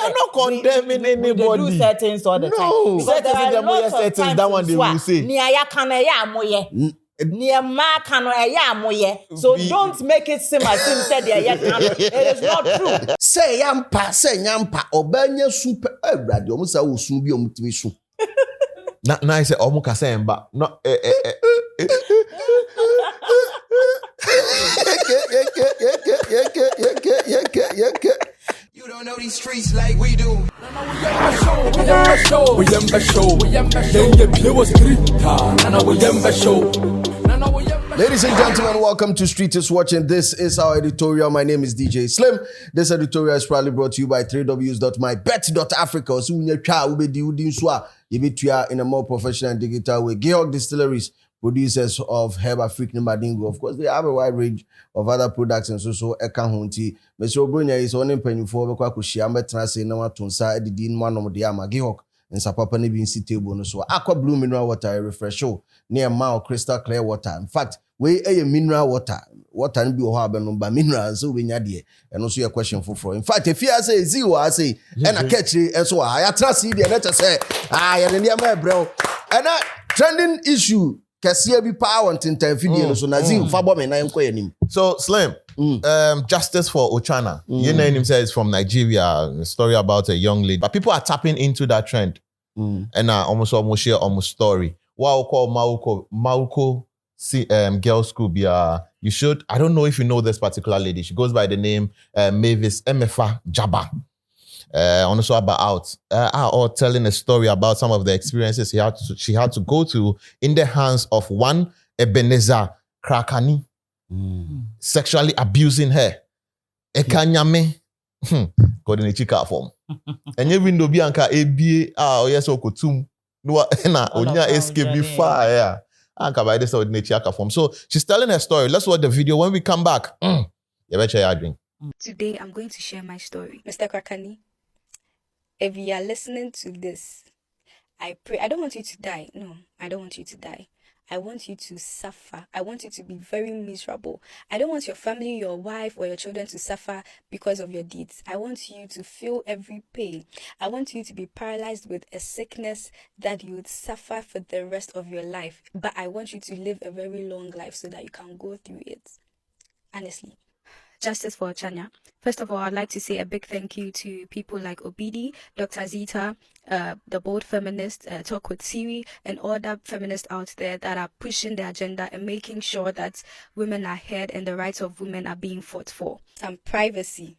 are not condemning anybody. We do certain things all the time. Because there are lots of times that one they will say. So don't make it seem as if said it is not true. Say yampa obanya super radio musa usun bi omutimi so. Na I say omuka say mba. No You don't know these streets like we do. Ladies and gentlemen, welcome to Street is Watching. This is our editorial. My name is DJ Slim. This editorial is proudly brought to you by www.mybet.africa. So in a more professional and digital way. Georg Distilleries, producers of Herba Freak Nimbadingo. Of course, they have a wide range of other products and so Eka Hunti. Mr. Obrunya is on penny for Kwakushamba Trase Nama Tunsa Edin Manom Diama Georg and Sapapa Nibin City Bono. So Aqua Blue Mineral Water refresh show near Mao Crystal Clear Water. In fact, we a mineral water and be by minerals so we nyadie and also your question for. In fact, if you say zero, I say and I catch it and so I trust you let us say and bro and that trending issue Kasia be power and video so Nazim Fabo me na enko. So Slim, Justice for Ochana. Your name himself is from Nigeria. A story about a young lady, but people are tapping into that trend and almost share almost story. What I call Mawuko girls school be you should. I don't know if you know this particular lady. She goes by the name Mavis Emefa Jaba. Also about or telling a story about some of the experiences she had to go to in the hands of one Ebenezer Krakani, sexually abusing her. Ekanyame, called in a chika form. And you window bianca ABA yes okotum no na onya escape be fire. So she's telling her story. Let's watch the video. When we come back, today I'm going to share my story. Mr. Krakani, if you are listening to this, I pray. I don't want you to die. No, I don't want you to die. I want you to suffer. I want you to be very miserable. I don't want your family, your wife, or your children to suffer because of your deeds. I want you to feel every pain. I want you to be paralyzed with a sickness that you would suffer for the rest of your life. But I want you to live a very long life so that you can go through it. Honestly. Justice for Ochanya. First of all, I'd like to say a big thank you to people like Obidi, Dr. Zita, the Bold Feminist, Talk with Siri, and all the feminists out there that are pushing the agenda and making sure that women are heard and the rights of women are being fought for. Some privacy.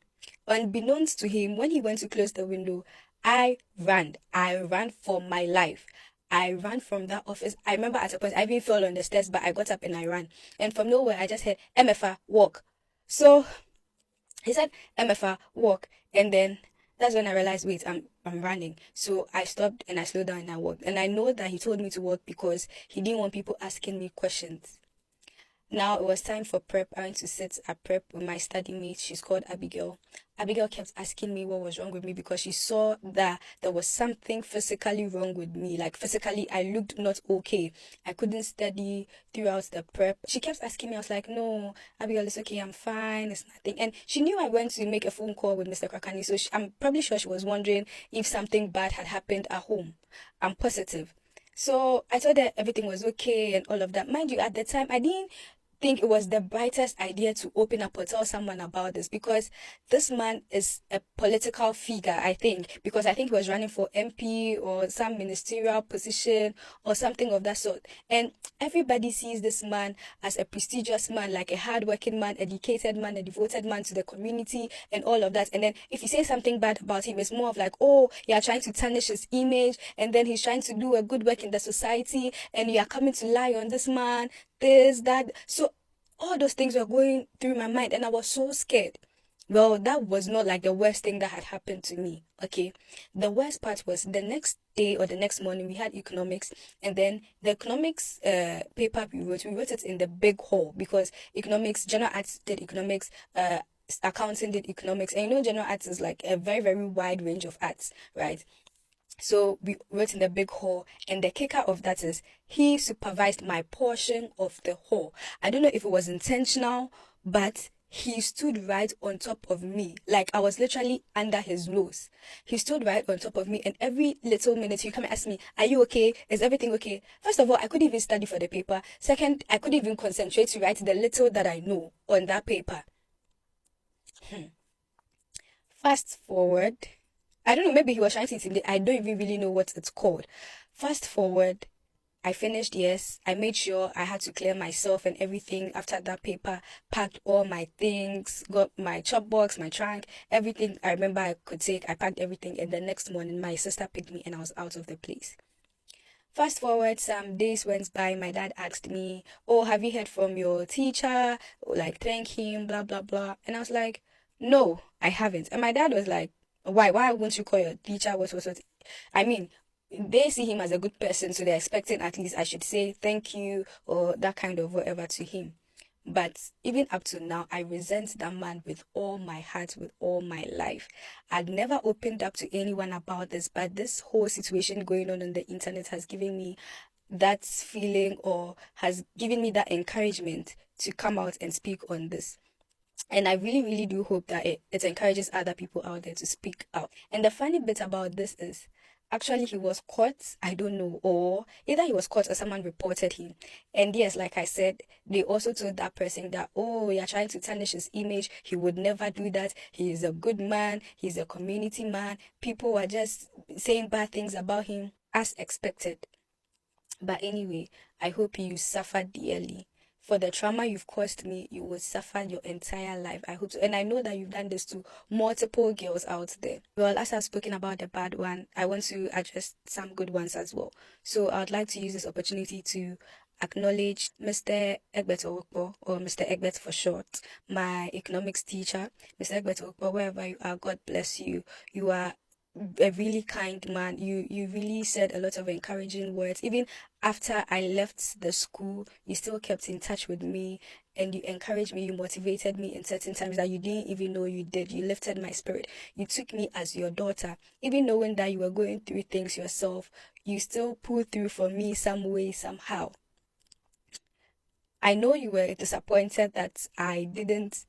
Unbeknownst to him, when he went to close the window, I ran. I ran for my life. I ran from that office. I remember at a point, I even fell on the stairs, but I got up and I ran. And from nowhere, I just heard, MFA, walk. So he said, MFA, walk. And then that's when I realized, wait, I'm running. So I stopped and I slowed down and I walked. And I know that he told me to walk because he didn't want people asking me questions. Now it was time for prep. I went to sit at prep with my study mate. She's called Abigail. Abigail kept asking me what was wrong with me because she saw that there was something physically wrong with me. Like physically, I looked not okay. I couldn't study throughout the prep. She kept asking me. I was like, no, Abigail, it's okay. I'm fine. It's nothing. And she knew I went to make a phone call with Mr. Krakani. So I'm probably sure she was wondering if something bad had happened at home. I'm positive. So I told her everything was okay and all of that. Mind you, at the time, I didn't think it was the brightest idea to open up or tell someone about this because this man is a political figure, I think, because I think he was running for MP or some ministerial position or something of that sort. And everybody sees this man as a prestigious man, like a hardworking man, educated man, a devoted man to the community and all of that. And then if you say something bad about him, it's more of like, oh, you are trying to tarnish his image and then he's trying to do a good work in the society and you are coming to lie on this man, this, that. So all those things were going through my mind and I was so scared. Well, that was not like the worst thing that had happened to me, okay? The worst part was the next day or the next morning we had economics and then the economics paper we wrote it in the big hall because economics, general arts did economics, accounting did economics, and you know general arts is like a very, very wide range of arts, right? So we wrote in the big hall, and the kicker of that is he supervised my portion of the hall. I don't know if it was intentional, but he stood right on top of me. Like I was literally under his nose. He stood right on top of me, and every little minute he come and ask me, "Are you okay? Is everything okay?" First of all, I couldn't even study for the paper. Second, I couldn't even concentrate to write the little that I know on that paper. Fast forward. I don't know, maybe he was trying to intimidate. I don't even really know what it's called. Fast forward. I finished, yes. I made sure I had to clear myself and everything after that paper, packed all my things, got my chop box, my trunk, everything I remember I could take. I packed everything, and the next morning my sister picked me and I was out of the place. Fast forward, some days went by. My dad asked me, "Oh, have you heard from your teacher? Like, thank him, blah, blah, blah." And I was like, "No, I haven't." And my dad was like, "Why? Why won't you call your teacher? What? I mean, they see him as a good person, so they're expecting at least I should say thank you or that kind of whatever to him. But even up to now, I resent that man with all my heart, with all my life. I'd never opened up to anyone about this, but this whole situation going on the internet has given me that feeling, or has given me that encouragement to come out and speak on this. And I really, really do hope that it encourages other people out there to speak out. And the funny bit about this is, actually, he was caught, I don't know, or either he was caught or someone reported him. And yes, like I said, they also told that person that, "Oh, you're trying to tarnish his image. He would never do that. He is a good man. He's a community man." People were just saying bad things about him as expected. But anyway, I hope you suffer dearly. For the trauma you've caused me, you will suffer your entire life. I hope so. And I know that you've done this to multiple girls out there. Well, as I've spoken about the bad one, I want to address some good ones as well. So I would like to use this opportunity to acknowledge Mr. Egbert Owokpo, or Mr. Egbert for short, my economics teacher. Mr. Egbert Owokpo, wherever you are, God bless you. You are a really kind man. You really said a lot of encouraging words. Even after I left the school, you still kept in touch with me, and you encouraged me, you motivated me in certain times that you didn't even know you did. You lifted my spirit. You took me as your daughter. Even knowing that you were going through things yourself, you still pulled through for me some way, somehow. I know you were disappointed that I didn't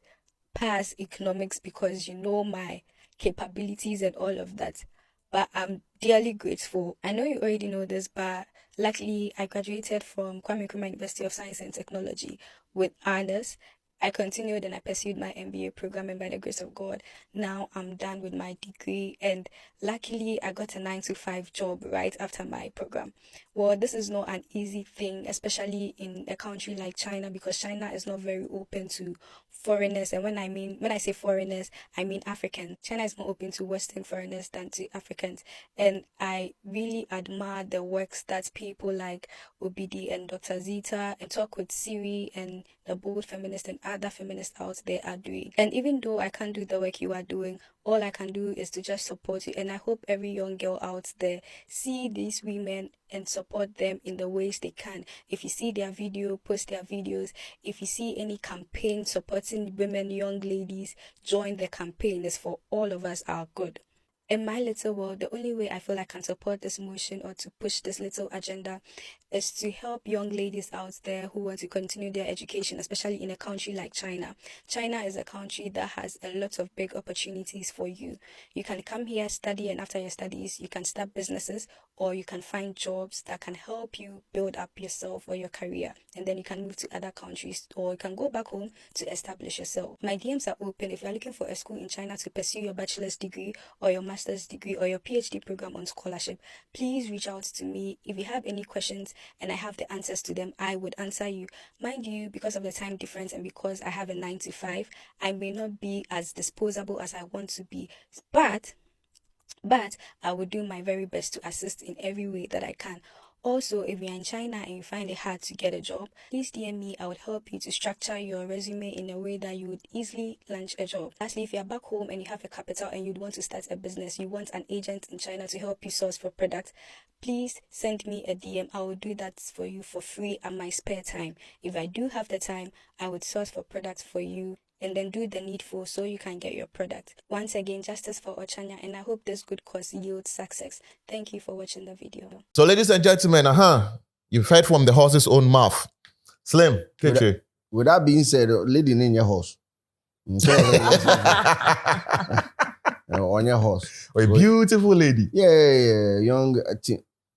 pass economics because you know my capabilities and all of that, but I'm dearly grateful. I know you already know this, but luckily I graduated from Kwame Nkrumah University of Science and Technology with honors. I continued and I pursued my MBA program, and by the grace of God, now I'm done with my degree, and luckily I got a 9-to-5 job right after my program. Well, this is not an easy thing, especially in a country like China, because China is not very open to foreigners. And when I say foreigners, I mean Africans. China is more open to Western foreigners than to Africans. And I really admire the works that people like OBD and Dr. Zita and Talk with Siri and the bold feminists and other feminists out there are doing. And even though I can't do the work you are doing, all I can do is to just support you. And I hope every young girl out there see these women and support them in the ways they can. If you see their video, post their videos. If you see any campaign supporting women, young ladies, join the campaign. It's for all of us, our good. In my little world, the only way I feel I can support this motion or to push this little agenda is to help young ladies out there who want to continue their education, especially in a country like China. China is a country that has a lot of big opportunities for you. You can come here, study, and after your studies, you can start businesses, or you can find jobs that can help you build up yourself or your career. And then you can move to other countries, or you can go back home to establish yourself. My DMs are open if you're looking for a school in China to pursue your bachelor's degree or your master's degree or your PhD program on scholarship. Please reach out to me. If you have any questions and I have the answers to them, I would answer you. Mind you, because of the time difference and because I have a 9-to-5, I may not be as disposable as I want to be, but I will do my very best to assist in every way that I can. Also, if you're in China and you find it hard to get a job, please DM me. I would help you to structure your resume in a way that you would easily launch a job. Lastly, if you're back home and you have a capital and you'd want to start a business, you want an agent in China to help you source for products, please send me a DM. I will do that for you for free at my spare time. If I do have the time, I would source for products for you and then do the needful so you can get your product. Once again, justice for Ochanya, and I hope this good cause yields success. Thank you for watching the video. So, ladies and gentlemen, you've heard from the horse's own mouth. Slim, with that being said, lady in your house. On your horse. A beautiful lady. Yeah, young.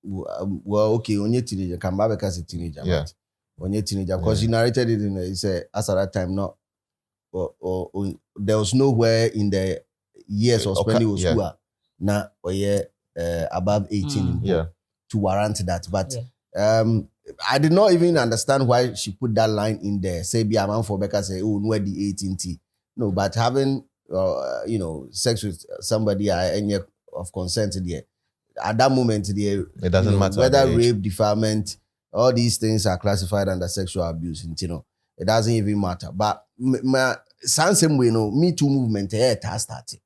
Well, okay, on your teenager, come back as a teenager. Yeah. On your teenager, because you narrated it in as at that time, not or there was nowhere in the years of spending with school now or above 18 to warrant that. But I did not even understand why she put that line in there. Say, be a man for Becca say, oh, no, the 18T. No, but having sex with somebody any of consent there. At that moment, it doesn't matter whether rape, defilement, all these things are classified under sexual abuse. It doesn't even matter. But same way, Me Too movement it has started.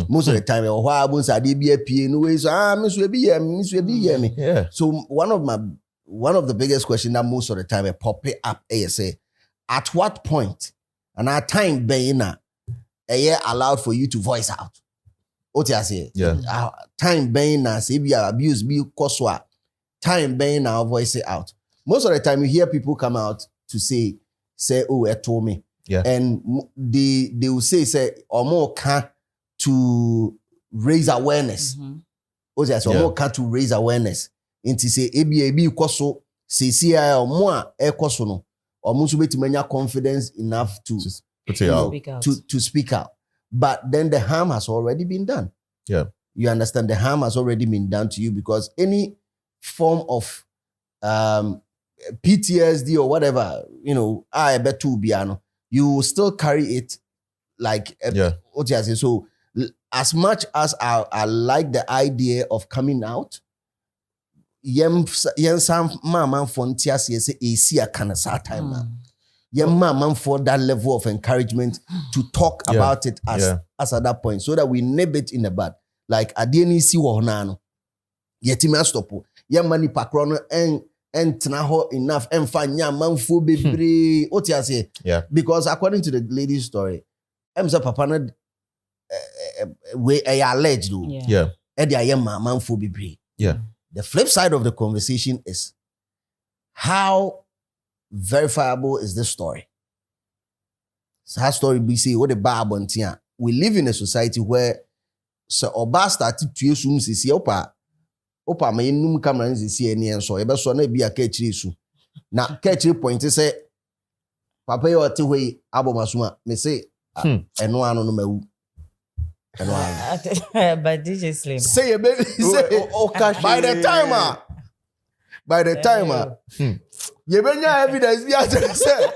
Most of the time, why happens at E.P.C Yeah. So one of the biggest questions that most of the time pop it up is at what point and our time being a year allowed for you to voice out. What you say? Yeah. Time being as if you abuse be koswa. Time being now voice it out. Most of the time you hear people come out to say, oh, it told me. Yeah. And they will say, or more can to raise awareness. What you say? Or more can to raise awareness. Into say, ebi koso, say or more koso no. Or most of it to confidence enough to speak out. But then the harm has already been done. Yeah. You understand? The harm has already been done to you because any form of PTSD or whatever, I bet to piano, you will still carry it like what you say. So as much as I like the idea of coming out, some mama fontia say AC a kind of time now. Man for that level of encouragement to talk about it as at that point, so that we nib it in the bud. Like I didn't see what nano. Yetima stop. Mani pakrono and tnaho enough and fanya man for baby. What you say? Yeah. Because according to the lady's story, Emsa Papa we alleged. Yeah. Eddie I am man for baby. Yeah. The flip side of the conversation is how verifiable is this story? So her story be say what the Bible and we live in a society where so oba started to use see opa me num camera see any and so e be so na be akachiri su na kachiri point say papa you ate we abomasuma me say eno anu no mawu eno anu but DJ Slim say baby say by the time you benya evidence be as say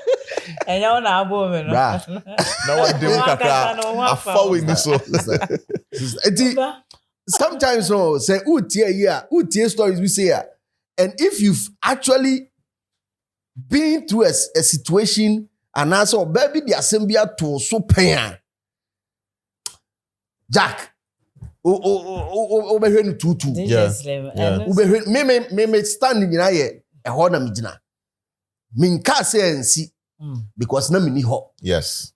and you na abo me no na what dem kakra afa we ni so sometimes no say utie stories we say and if you've actually been through a situation and also baby the assembly to so pain Jack obehwe ni tutu DJ Slim obehwe me standing na ye ho na me gina minka say nsi because na me ni ho. Yes.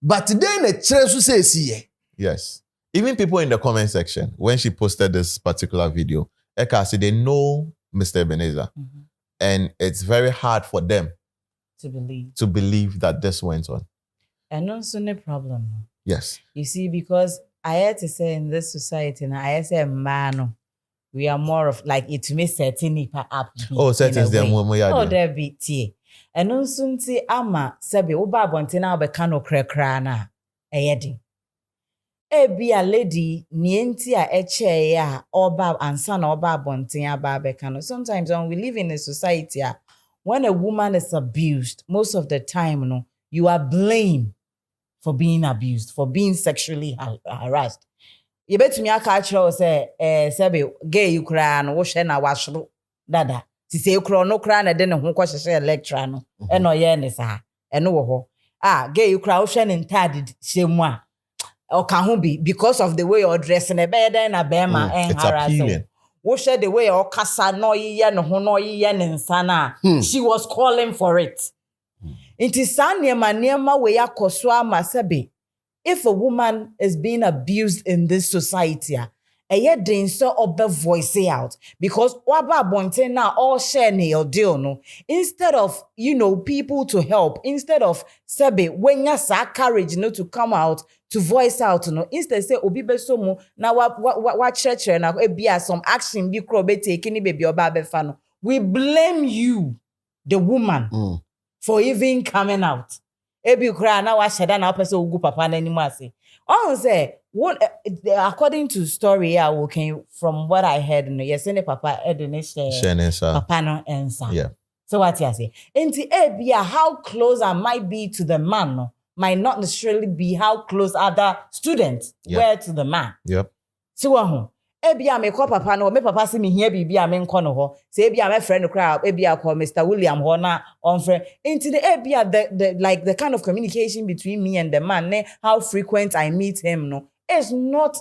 But then a chance to say see. Yes. Even people in the comment section, when she posted this particular video, Eka said they know Mr. Ebenezer. And it's very hard for them to believe that this went on. And also no problem. Yes. You see, because I had to say in this society, and I had to say, man, we are more of like it may certain up. Oh, certain them oh, there be tea. And also nti ama sebe oba abonte na obeka no krakra na eyedi e be a lady nienti a eche ya oba ansa na oba abonte aba beka no. Sometimes when we live in a society when a woman is abused, most of the time you are blamed for being abused, for being sexually harassed. You bet me aka kire say sebe gay you kra no wo hwe na washro dada si say kro no kra na de ne ho kwahye lecture no e no ye ne sa e no wo ho gay you kra wo hwe ne ntade shemu a o ka ho bi because of the way you're dressing e be den na be ma en harass wo hwe the way o kasa no ye ne ho no ye ne nsa na she was calling for it. It is niema we yakoso ama sebe if a woman is being abused in this society den so obe voice out because waba bonte na all share your deal no instead of people to help instead of sebe when ya sa courage to come out to voice out no instead say obi be so mu na wa church na ebia some action bi kro be take ni baby oba be fa no we blame you the woman for even coming out ebi kra na wa sheda na person ogu papa na animu ase on say according to story from what I heard yes any papa papa no answer yeah so what you say enti ebia how close I might be to the man no might not necessarily be how close other students were to the man yep so ebia me call papa no me papa say me here bibia me nko no ho say ebia my friend cry ebia call Mr. William ho na on friend into the ebia the like the kind of communication between me and the man how frequent I meet him no is not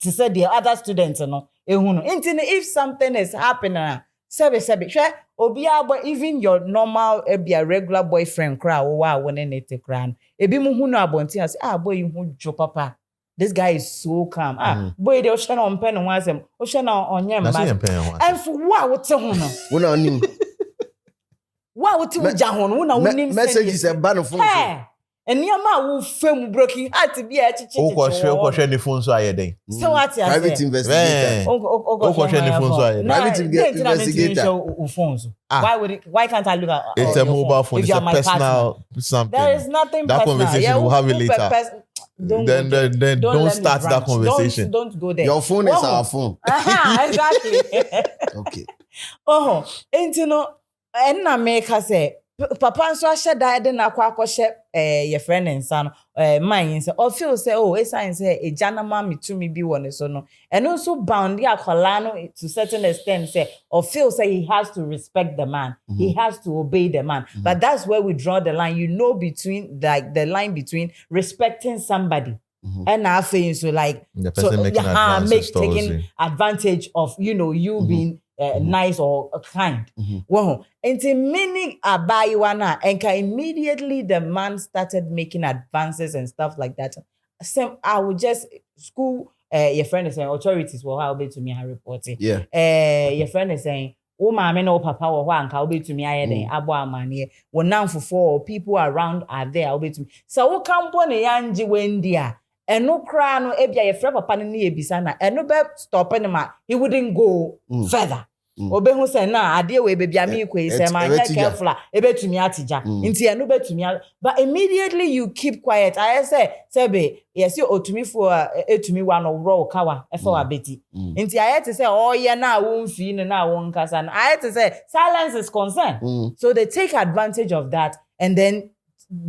to say the other students no ehunu into if something is happening sebe obia boy even your normal ebia regular boyfriend cry wo wa won ne te cry ebi mu hunu abonti say boy you hu jo papa. This guy is so calm. Boy, they ocean on pen and was him. Ocean on your mask. And for what tell him? What would you Jahon? Message is a ban of phone. And your man will film broken heart to be a chicken. The phone so I day. So what's private investigator? Private investigator. Why can't I look at it's a mobile phone? It's a personal something. There is nothing that personal. Conversation we'll have it later. Don't start that conversation. Don't go there. Your phone is our phone. Exactly. Okay. And na make her say, Papa so I shed died na kwa your friend and son mine say or feel say it's sign say a jana me to me be one so no and also bound ya kolano to certain extent say or feel say he has to respect the man he has to obey the man but that's where we draw the line between like the line between respecting somebody and now saying so like the person taking advantage of you being nice or kind. Well, until meaning abayiwana, and immediately the man started making advances and stuff like that. Same, I would just school. Your friend is saying authorities will help to me. I report it. Yeah. Your friend is saying, "Oh, mama, no papa or one can be to me. I then abo money. Well, now for 4 people around are there. I'll be to me. So what company yanji wendia." And no cry no ebia your friend papa ni ebisa na and no be stopping him he wouldn't go further. Obehu say na ade we baby ami kwei say man careful ebetumi atija nti eno betumi but immediately you keep quiet I say sebe yes you otumi for etumi wa no ro kawa e fa wa beti nti I had to say oh yeah na won fi no na won kasa na I had to say silence is concern so they take advantage of that and then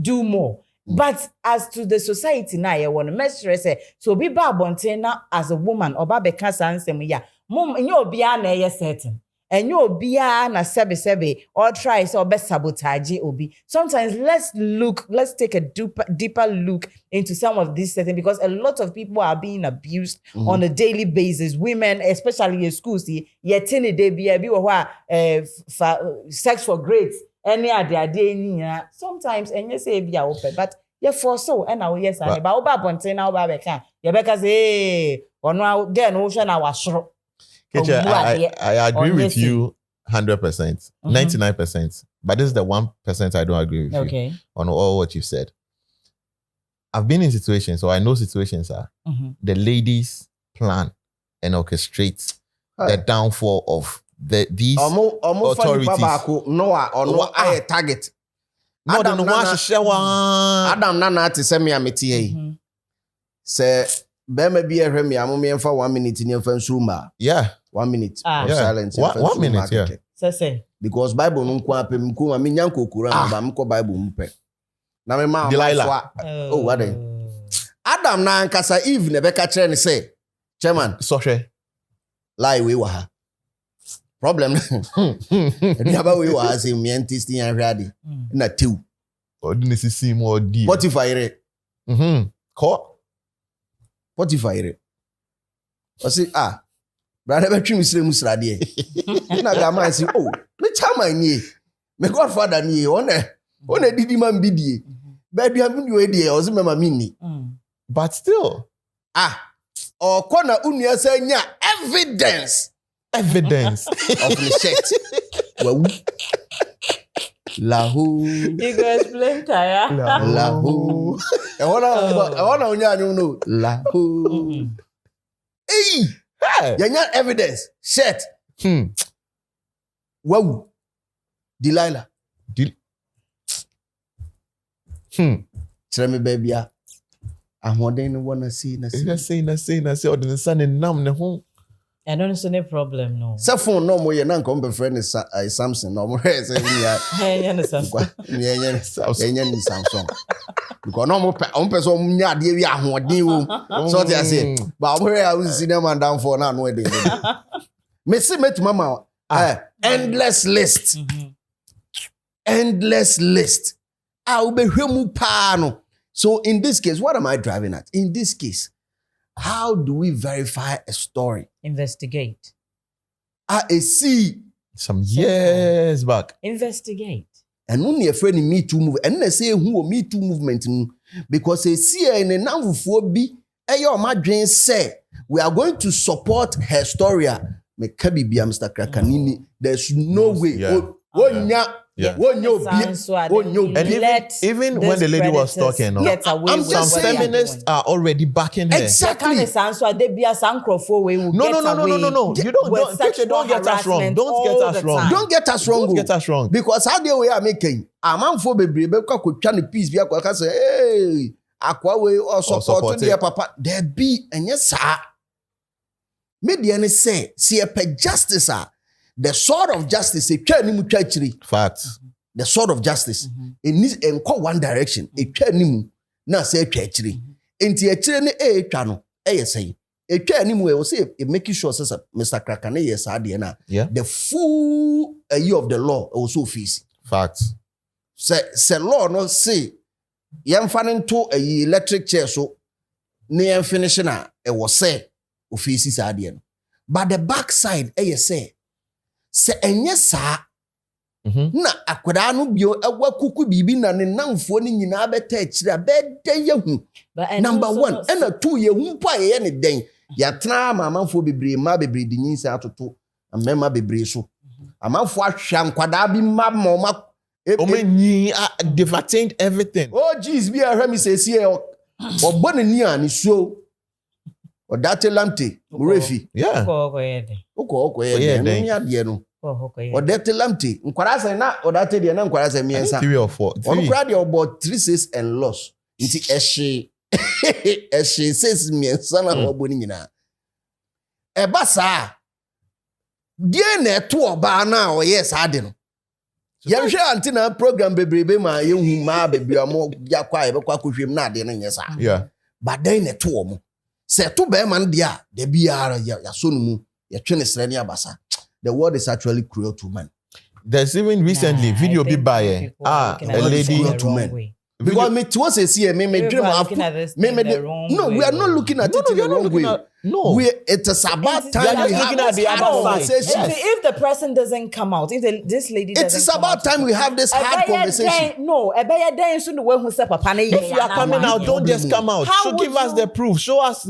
do more. But as to the society now, you want to measure say so be babonte na as a woman or babe kasa ansem ya mom nyo bia na ye certain and nyo bia na sebe or try so be sabotage obi. Sometimes let's take a deeper look into some of these settings because a lot of people are being abused on a daily basis. Women, especially in schools, yetini de bia bi wo sex for grades. Any idea sometimes and you say be open but you for so and now yes and ba oba bonte na oba be kan you be ka say ono again o hwe na wasoro I agree with you 100%, 99%, but this is the 1% I don't agree with you on all what you said. I've been in situations, so I know situations are the ladies plan and orchestrate the downfall of these authorities. No, target. No, the Adam Nana to send me a métier. Say, Bema be a remy, I'm only for 1 minute in your friend's room. Yeah. 1 minute of silence. 1 minute, yeah. Say. Because Bible nunqua pemku, I mean, Yanko Kura, Bamko Bible mpe. Na me ma Delilah. Oh, what Adam Nan Casa Eve never catch any say. Chairman, Soche. Lie we were. Problem. Never we were saying me and testing and ready. Na two. Or didn't see more deep. What if I read? Caught. What if I read? I say, brother, never trim Musra dear. And I got my say, oh, me chairman ye. Me godfather ye, on a diddy man biddy. Baby, I'm going to do it, I was a mini. But still. or corner unia say nya evidence of the shirt. Well, lahu. You go explain Kaya. Lahu. I wanna unya no lahu. Hey, nya evidence shirt. Wow. Delilah. Tell me, baby, I'm wondering wanna see. Or the sun and numb the home. I don't see any problem, no. Cell phone no more. You're not going to friend is Samsung. No more. Hey, Samsung. Because no more. On person, yeah, dear, we are what do you? So I say, but where I will see them and down for now. No day. Messi met mama. Endless list. Endless list. I will be humu pano. So in this case, what am I driving at? In this case, how do we verify a story? Investigate. I see. Some years back. Investigate. And only a friend in Me Too movement. And they say who Me Too movement because they see in a number of be your madrin say we are going to support her story. Me kabi be Mr. Krakanini. There's no way. And even when the lady was talking, some feminists are already backing her. Exactly. No. Don't get us wrong. Don't get us wrong. Because how they we are making a man for baby could try to peace be a say, hey, aqua way or support their papa. There be and yes, sir. Median say, see a pet justice, the sword of justice, a churnimu treachery. Facts. The sword of justice. In this and call one direction, a churnimu, not say treachery. Into a churn a channel, say. A churnimu will say, it making sure, Mr. Krakane, yes, Adiana. Yeah. The full year of the law also fees. Facts. Say law no say, yam fanning to a electric chair so near finishing it was say, offices Adian. But the backside, say. Se enye saa na akwada no bio ewa kuku bibi na ne namfo ni nyina beta akira beden yehu number 1 and 2 yehu po aye ne den ya tena amanfo bebre ma bebre di nyinsa atoto amema bebre so amanfo ahwa nkwada bi ma ma omenyi they've attained everything. Oh jeez bi ahwa mi sesi e obone ni ani so odate lamte murefi Yeah. Oko ye no ya de no odate lamte nkwara say na odate de na nkwara say miensa 3 or 4 nkwara de about 3 says and loss nti eshe says miensa na oboni nyina e ba sa die na eto oba na o yes ade no yehwe antina program bebrebe ma yehu ma bebre amo yakwa e be kwa kohwem na ade no nyesa Yeah. But then na eto omo se to be man dia de biara ya so no mu ya twene srani abasa. The world is actually cruel to men. There's even recently video be by a lady to men. Because me to us see me dream of no, we are not looking at it in the wrong way. No. It is about time we have at the other conversation. If the person doesn't come out, if this lady doesn't It is about time we have this hard conversation. No, if you are coming out, don't just come out. Give us the proof. Show us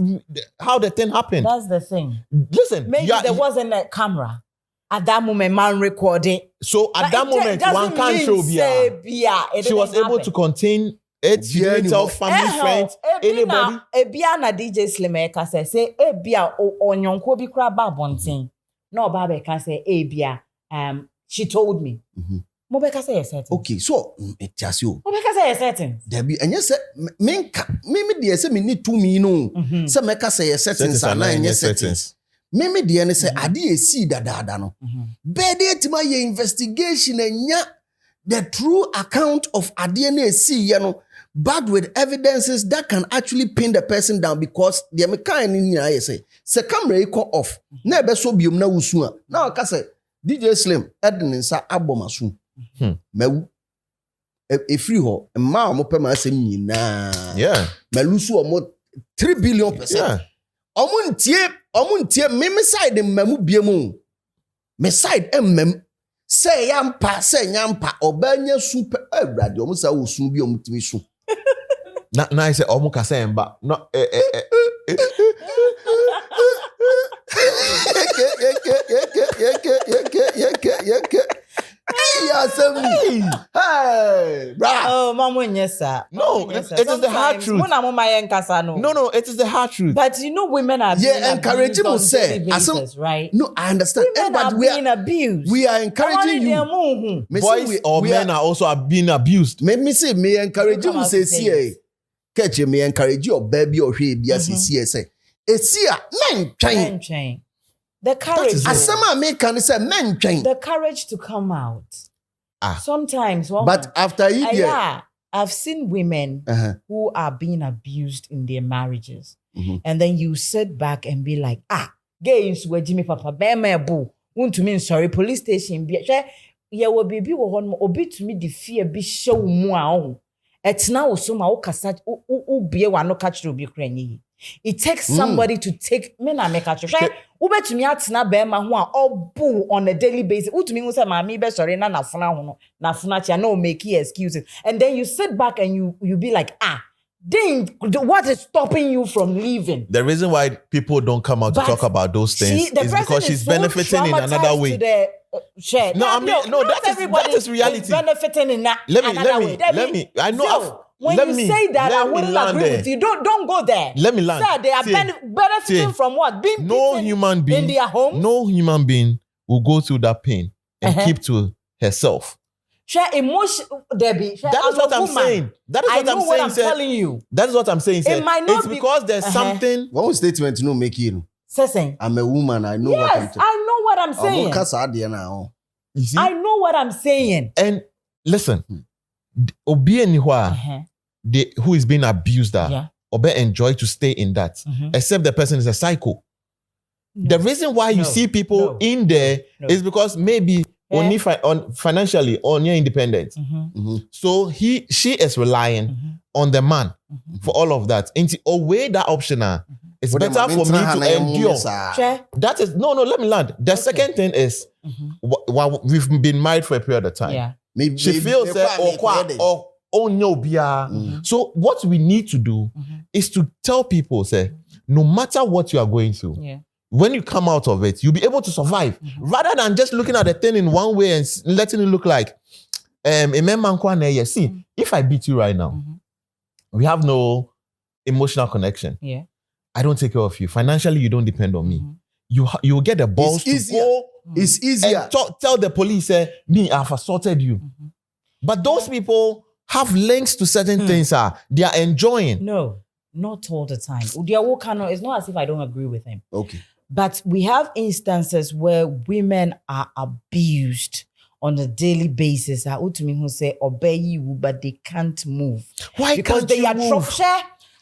how the thing happened. That's the thing. Listen, Maybe there wasn't a camera at that moment, man recording. So at that moment, one can't show she was able to contain it. She didn't tell family, friends, anybody. Ebia na DJ Slimeka say ebia onyonko bi kra ba bonten. No baba can say ebia she told me. Mobeka say certain. Okay, so it just you. Mobeka say certain. There be and yes me dey say me need 2 me no. Say meka say certain and yes settings. Me dey say ade esi dada no. Be dey tima ye investigation enya the true account of ade na esi ye no. But with evidences that can actually pin the person down because the mechanic in say camera equal off. Never so bium na usua. Now I say DJ Slim Edin sa abomasu. Mewu e free ho ma mo pe ma asem nyina. Yeah. Melusu omo 3 billion %. Yeah. Omo ntie me side mamu biemu. Me side mmem. Say yampa obanya super awrade omo sa osu bi omo timi su. Na I say omo kasa emba. No Hey, brah. Oh, Mama, yes, sir. No, it is the hard truth. No, it is the hard truth. But you know, women are being encouraging abused on say, daily basis, right? No, I understand. Women but are being abused. We are encouraging you. Boys or men are also being abused. Me say me encourage you say see catch me encourage your baby or she be as see say. Esia men train. The courage. Asama me can say men train. The courage to come out. Sometimes. But after you I've seen women who are being abused in their marriages. Mm-hmm. And then you sit back and be like, gay is where Jimmy Papa, Bema boo, won't to mean sorry, police station, yeah, will be one more, obi to me the fear be show more. It's now so my okasat, be one no catch to be cranny. It takes somebody to take men and make a choice. Ube to me at na bema who are all boo on a daily basis. Who to me was a mammy best or na funa no make excuses. And then you sit back and you be like, then what is stopping you from leaving? The reason why people don't come out to talk about those things is because she's benefiting in another way. That is reality. Is benefiting in that. Let me. I know. When you say that, I wouldn't agree with you. Don't go there. Let me land. Sir, they are benefiting from what? Being human being in their homes? No human being will go through that pain and keep to herself. Share emotion, Debbie. That is what I'm saying. That is what I'm saying. I'm telling you. That is what I'm saying. It might not it's because there's something. One statement no make you. I'm a woman. I know what I'm saying. I know what I'm saying. You see? I know what I'm saying. And listen, Obi anywhere who is being abused Obi enjoy to stay in that, except the person is a psycho. No. The reason why you see people in there is because maybe only financially only independent. So she is relying on the man for all of that. Into away that optional. It's better for me to endure. That is no. Let me land. The second thing is while we've been married for a period of time. Yeah. She feels that So what we need to do is to tell people, say, no matter what you are going through, when you come out of it, you'll be able to survive. Rather than just looking at the thing in one way and letting it look like, see, if I beat you right now, we have no emotional connection. Yeah. I don't take care of you. Financially, you don't depend on me. You will get the balls to go. It's easier. And tell the police, me, I've assaulted you. But those people have links to certain things. They are enjoying. No, not all the time. It's not as if I don't agree with him. Okay. But we have instances where women are abused on a daily basis. Who say obey you, but they can't move. Why because can't they you are move?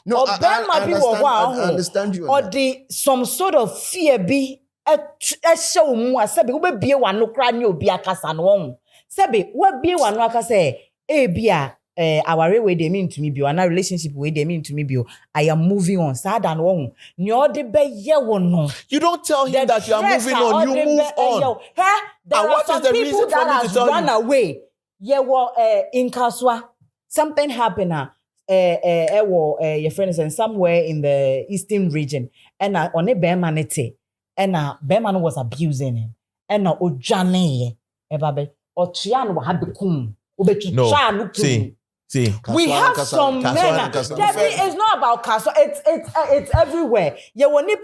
No, I understand you. Or the some sort of fear be show mu asabe wo be bie wano kra ne obi akasa no won sabe wo bie wano akasa bia our way they mean to me bio na relationship way they mean to me bio I am moving on sad and won ne odi be ye won no. You don't tell him that you are moving on, you move on. There are what some is the people reason that has run away ye wo in Kaswa something happened your friend is somewhere in the eastern region and on a bear manete and Beman was abusing him. And Ojane, Ebabe, or Chian will have the kum. No, see. We have some men. It's not about castle. It's everywhere. You will need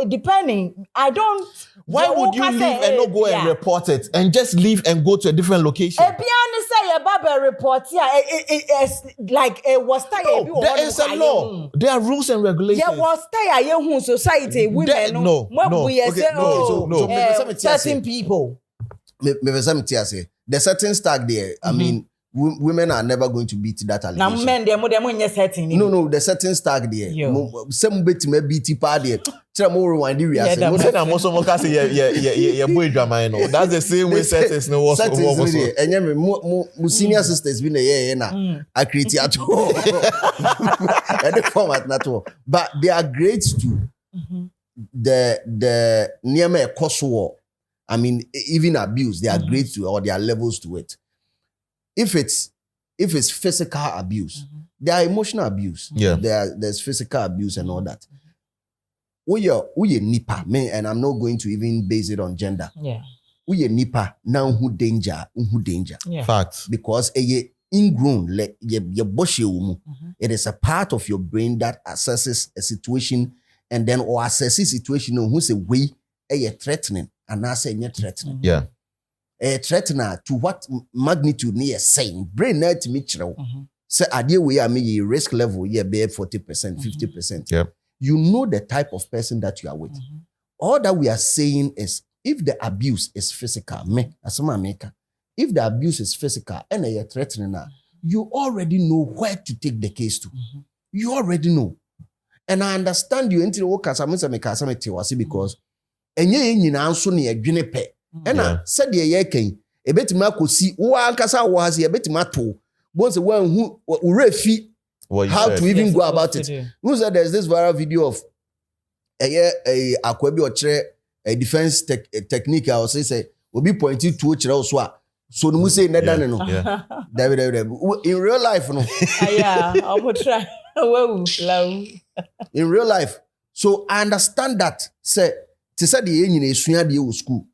depending. I don't. Why would you leave and not go and report it and just leave and go to a different location? Say about a report. Yeah, it's like it was there is a law. There are rules and regulations. Yeah, was society women. No. Certain people. The certain stag there. I mean. Women are never going to beat that allegation. Now men they're setting. No, the certain stag there. Some bit may beat party. Tell more rewind the That's the same way settings no was. And senior sisters been a year na. I create at all. The format not all. But they are great too. The near me cost war. I mean, even abuse, they are great to, or there are levels to it. If it's physical abuse, there are emotional abuse. Yeah. There's physical abuse and all that. Uye nipa, me, and I'm not going to even base it on gender. Yeah. Uye nipa now who danger. Yeah. Facts. Because ye ingrown ye boshe umu. It is a part of your brain that assesses a situation and then or assesses situation who's a way threatening and I say threatening. Yeah. A threatener to what magnitude near saying brain net to me say idea we are me risk level be 40%, 50%. Yep. You know the type of person that you are with. All that we are saying is if the abuse is physical, if the abuse is physical and you're threatening her, you already know where to take the case to. You already know. And I understand you until because enye nyina nso ne adwene pe ena said ye ken ebetima kosi wo ankasa wo hase ebetima to bonse wan hu urefi how to even go about it. Who said there's this viral video of a akwabi or a defense technique I will say obi pointing to kire so a so no say na dan no David in real life no yeah I will try in real life. So I understand that say to say the nyina esua de wo school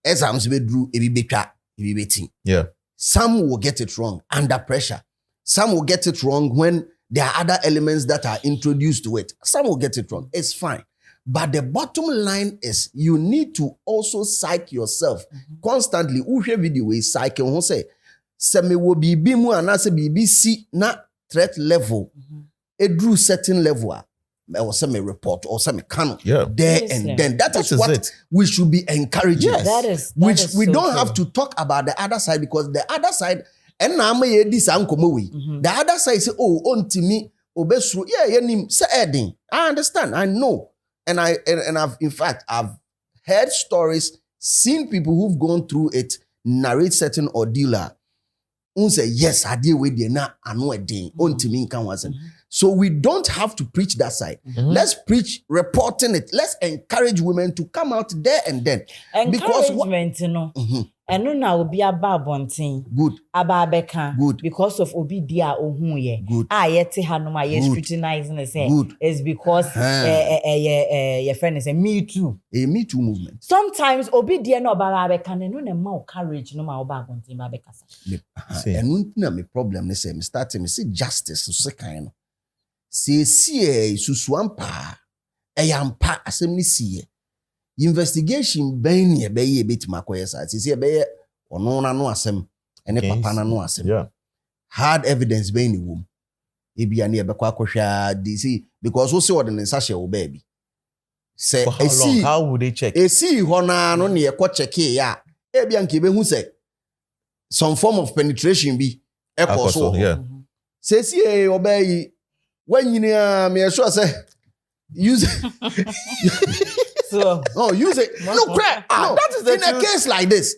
exams be dru ebi betwa ebi betin. Yeah. Some will get it wrong under pressure. Some will get it wrong when there are other elements that are introduced to it. Some will get it wrong. It's fine. But the bottom line is you need to also psych yourself constantly. Uhwe video we psych who say me wo bibi mu anase bibi si na threat level. It drew certain level. Or some report or some canon there and then. That is what it. We should be encouraging. Yes. That is we so don't true. have to talk about the other side because the other side and the other side say, oh, on to me, obesru. Yeah, say Edding. I understand, I know. And I've in fact I've heard stories, seen people who've gone through it, narrate certain ordeal. Say, yes, I deal with you now. I know a thing. On to me can wasn't. So we don't have to preach that side. Let's preach reporting it. Let's encourage women to come out there and then. Encouragement, you know. And no now will be a babonting. Good. Ababeka. Good. Because of obidia ohunye. Good. Yet hanuma ye scrutinizing the say. Good. It's because your friend is a me too. A me too movement. Sometimes obidia no babeka no ne ma courage no ma babonting babeka. And no problem they say me start me see justice so kind. See susuampa eyampa asem ni see. Investigation ben ye be ye bit makoye sa see be ye ono na no asem ene papa na no asem. Yeah. Hard evidence ben ni wom. Ebi ane e be kwa kohwa DC because wo see what in sashe wo baby. Say how would they check? See hona no ne ye ko check ya. Ebi anke be hu say some form of penetration be so. Yeah. Say see obey when you me sure say use so use it. No crap. No, that is the in truth. A case like this.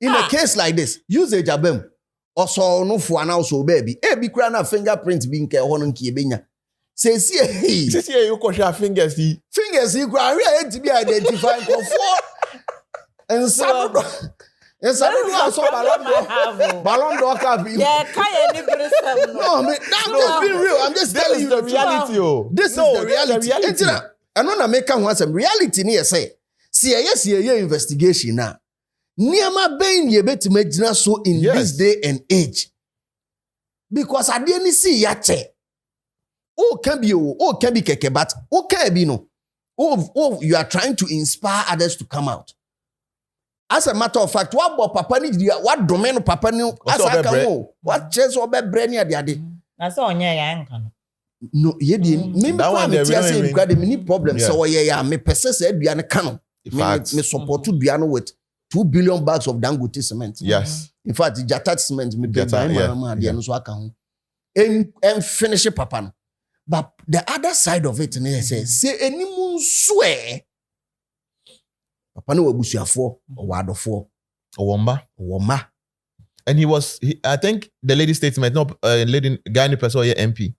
In a case like this, use a jabem. Or so no for an also baby. Be crying a fingerprint being care on kibenya. Say see you could have fingers. Fingers you cry to be identified for and some. Yes, I don't know. So Ballon d'Or cap. Yeah, no, I'm just being real. I'm just telling you the reality. This is the reality. I don't make some reality near say. See, investigation now. Niama being ye bet to so in this day and age. Because I didn't see yate. Oh, can be keke, but okay, be no. Oh, you are trying to inspire others to come out. As a matter of fact, what domain papa ni what chance or brain ya de. That's all yankan. No, ye di me many problems so yeah me pese say aduane kan me support aduane with 2 billion bags of Dangote cement. Yes. In fact, Jata cement me be my no so aka ho. And finish papa no. But the other side of it say enimu swear papa no wabusuafo owadofo owomba and I think the lady statement lady Ghana person or MP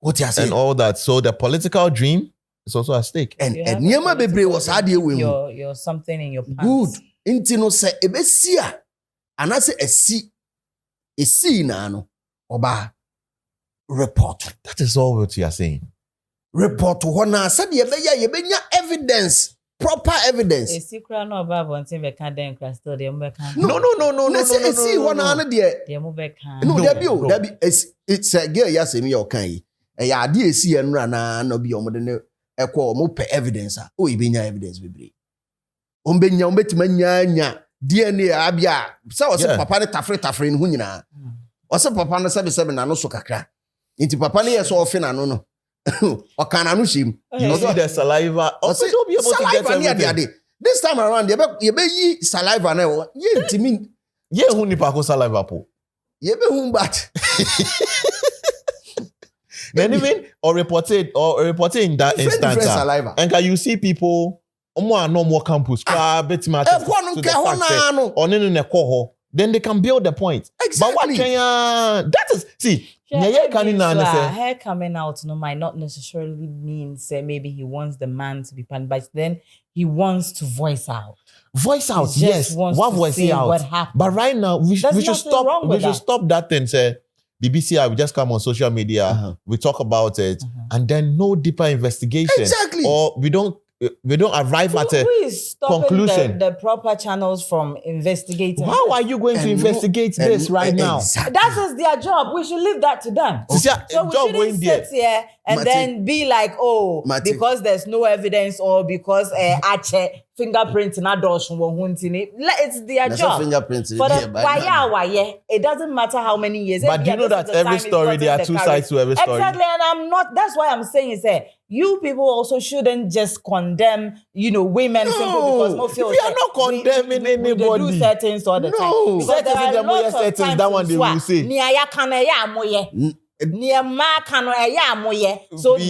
what you say and all that, so the political dream is also at stake and niema bebre was hard you're something in your pants. Good intino say ebesia anase esi na no oba report. That is all what you are saying. report to Hona said yebenya evidence, proper evidence. A secret no about until we can't then still the Mubeka. No. See Hona dear. The Mubeka. No, there be it's a girl yasemi okay. Ya ade esi enra na no bi omode ekwo mo pe evidence a o ibenya evidence bebre. Ombenya ombetima nya DNA abia say o say papa ne tafre ne hu nyina. O say papa no sebe na no so kakra. Inti papa ne yeso ofe na no. O kana no shim. You see the saliva. Also don't be able to get everything. This time around you be yi saliva na ye ntimi ye hu nipa ko saliva po. Ye be hu bat. Then even or reported in that instance. And can you see people no more campus betima to the fact that then they can build the point. Exactly. But what that is see hair coming out might not necessarily mean say maybe he wants the man to be punished, but then he wants to voice out. Yes. What voicing out? What happened? But right now we should stop. We should stop that thing. Say BBC, I will just come on social media. We talk about it, and then no deeper investigation. Exactly. Or we don't arrive at a conclusion. The proper channels from investigating. How are you going to investigate this right now? That is their job. We should leave that to them. So we shouldn't sit here and then be like, because there's no evidence or because Ache fingerprint in it's their job. For the it doesn't matter how many years. But do you know that every story there are two sides to every story? Exactly, and that's why I'm saying is that you people also shouldn't just condemn, women simply because we are not condemning anybody. We do certain things all the time. Because there are lots of times that one they will say. So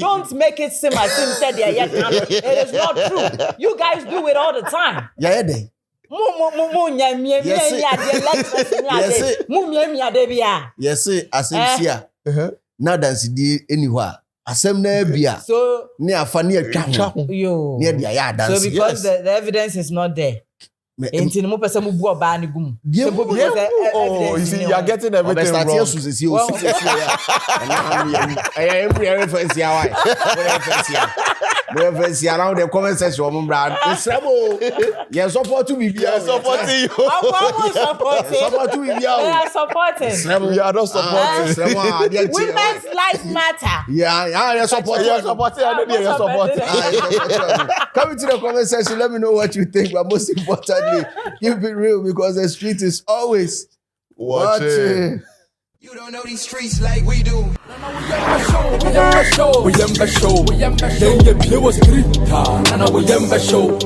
don't make it seem as if said it is not true. You guys do it all the time. Now that's the anywhere. Asem na bia. So ne afani atwa ho. Ne dia ya dance. So because the evidence is not there. Enti no person mu bu oba ne gum. You see, you are getting everything wrong. Around the comment section, brand. Yes, support to be here. Supporting you. Support to be here. They are supporting. We are not supporting. Women's life matter. Yeah, you're supporting. You're supporting. I know you're supporting. Come into the comment section. Let me know what you think. But most importantly, keep it real because the street is always watching. You don't know these streets like we do. We show.